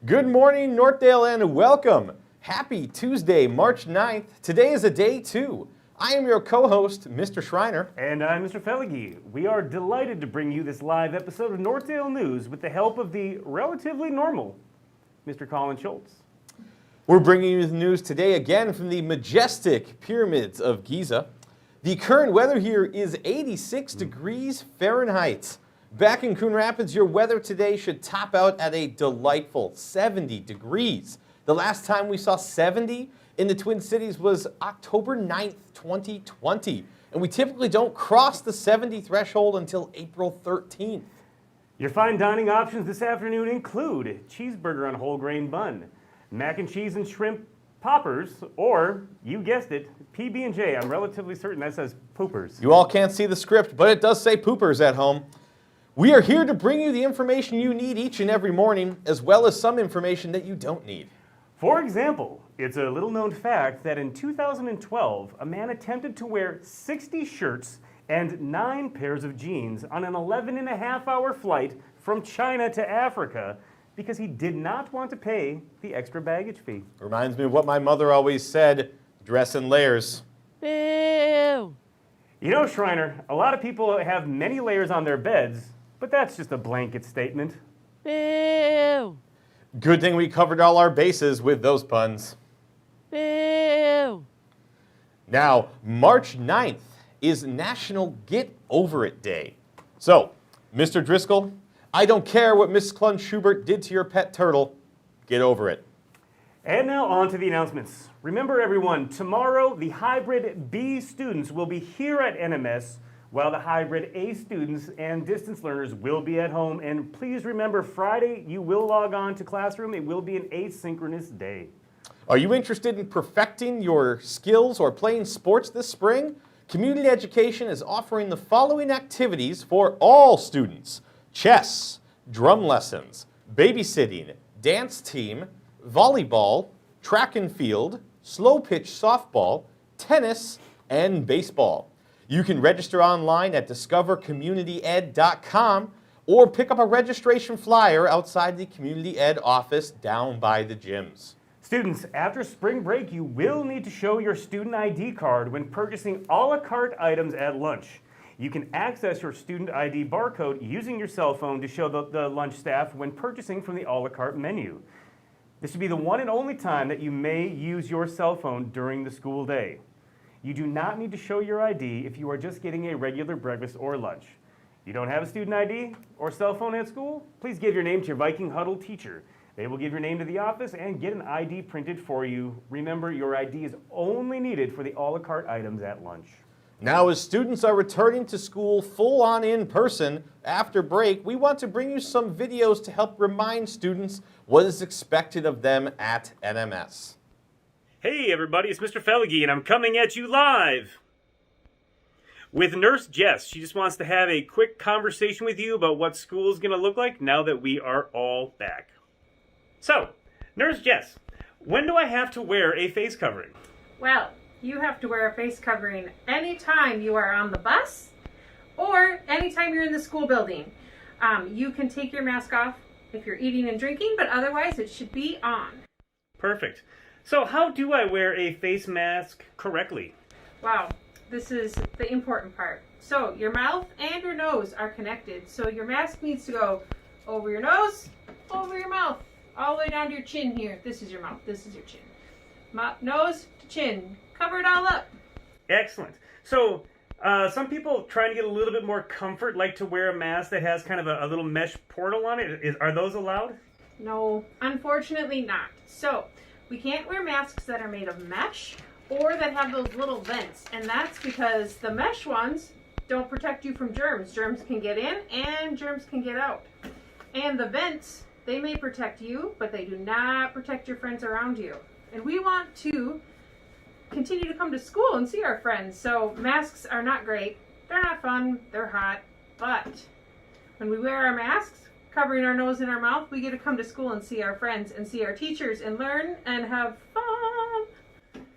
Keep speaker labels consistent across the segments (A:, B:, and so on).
A: Good morning, Northdale, and welcome. Happy Tuesday, March 9th. Today is a day two. I am your co-host, Mr. Schreiner.
B: And I'm Mr. Felige. We are delighted to bring you this live episode of Northdale News with the help of the relatively normal Mr. Colin Schultz.
A: We're bringing you the news today again from the majestic pyramids of Giza. The current weather here is 86 degrees Fahrenheit. Back in Coon Rapids, your weather today should top out at a delightful 70 degrees. The last time we saw 70 in the Twin Cities was October 9th, 2020. And we typically don't cross the 70 threshold until April 13th.
B: Your fine dining options this afternoon include cheeseburger on whole grain bun, mac and cheese and shrimp poppers, or, you guessed it, PB&J. I'm relatively certain that says poopers.
A: You all can't see the script, but it does say poopers at home. We are here to bring you the information you need each and every morning, as well as some information that you don't need.
B: For example, it's a little-known fact that in 2012, a man attempted to wear 60 shirts and 9 pairs of jeans on an 11.5-hour flight from China to Africa because he did not want to pay the extra baggage fee.
A: Reminds me of what my mother always said, dress in layers.
C: Ew.
B: You know, Schreiner, a lot of people have many layers on their beds, but that's just a blanket statement.
C: Ew.
A: Good thing we covered all our bases with those puns.
C: Ew.
A: Now, March 9th is National Get Over It Day. So, Mr. Driscoll, I don't care what Miss Clun Schubert did to your pet turtle. Get over it.
B: And now on to the announcements. Remember everyone, tomorrow the Hybrid B students will be here at NMS, while the Hybrid A students and distance learners will be at home. And please remember, Friday you will log on to Classroom. It will be an asynchronous day.
A: Are you interested in perfecting your skills or playing sports this spring? Community Education is offering the following activities for all students: chess, drum lessons, babysitting, dance team, volleyball, track and field, slow pitch softball, tennis, and baseball. You can register online at discovercommunityed.com or pick up a registration flyer outside the Community Ed office down by the gyms.
B: Students, after spring break, you will need to show your student ID card when purchasing a la carte items at lunch. You can access your student ID barcode using your cell phone to show the lunch staff when purchasing from the a la carte menu. This should be the one and only time that you may use your cell phone during the school day. You do not need to show your ID if you are just getting a regular breakfast or lunch. You don't have a student ID or cell phone at school? Please give your name to your Viking Huddle teacher. They will give your name to the office and get an ID printed for you. Remember, your ID is only needed for the a la carte items at lunch.
A: Now, as students are returning to school full-on in person after break, we want to bring you some videos to help remind students what is expected of them at NMS.
B: Hey everybody, it's Mr. Felige and I'm coming at you live with Nurse Jess. She just wants to have a quick conversation with you about what school is going to look like now that we are all back. So, Nurse Jess, when do I have to wear a face covering?
D: Well, you have to wear a face covering anytime you are on the bus or anytime you're in the school building. You can take your mask off if you're eating and drinking, but otherwise it should be on.
B: Perfect. So how do I wear a face mask correctly?
D: Wow, this is the important part. So your mouth and your nose are connected. So your mask needs to go over your nose, over your mouth, all the way down to your chin here. This is your mouth, this is your chin. Nose to chin, cover it all up.
B: Excellent. So some people trying to get a little bit more comfort like to wear a mask that has kind of a little mesh portal on it. Are those allowed?
D: No, unfortunately not. So we can't wear masks that are made of mesh or that have those little vents. And that's because the mesh ones don't protect you from germs. Germs can get in and germs can get out. And the vents, they may protect you, but they do not protect your friends around you. And we want to continue to come to school and see our friends. So masks are not great. They're not fun. They're hot. But when we wear our masks, covering our nose and our mouth, we get to come to school and see our friends and see our teachers and learn and have fun.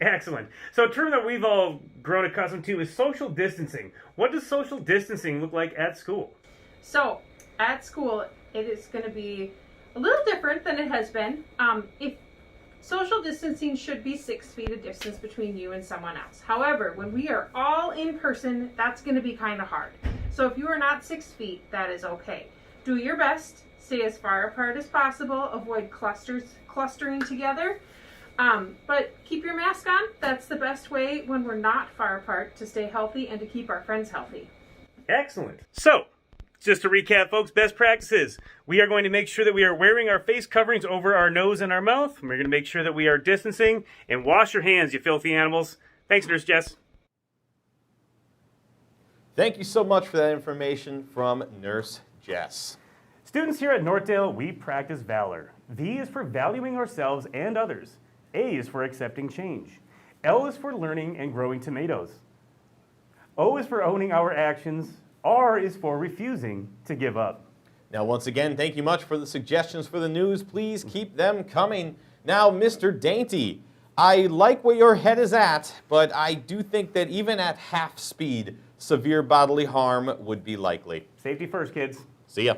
B: Excellent. So a term that we've all grown accustomed to is social distancing. What does social distancing look like at school?
D: So at school, it is going to be a little different than it has been. If social distancing should be 6 feet of distance between you and someone else. However, when we are all in person, that's going to be kind of hard. So if you are not 6 feet, that is okay. Do your best. Stay as far apart as possible. Avoid clustering together. But keep your mask on. That's the best way when we're not far apart to stay healthy and to keep our friends healthy.
B: Excellent. So, just to recap, folks, best practices. We are going to make sure that we are wearing our face coverings over our nose and our mouth. We're going to make sure that we are distancing. And wash your hands, you filthy animals. Thanks, Nurse Jess.
A: Thank you so much for that information from Nurse Jess.
B: Students here at Northdale, we practice valor. V is for valuing ourselves and others. A is for accepting change. L is for learning and growing tomatoes. O is for owning our actions. R is for refusing to give up.
A: Now, once again, thank you much for the suggestions for the news. Please keep them coming. Now, Mr. Dainty, I like where your head is at, but I do think that even at half speed, severe bodily harm would be likely.
B: Safety first, kids.
A: See ya.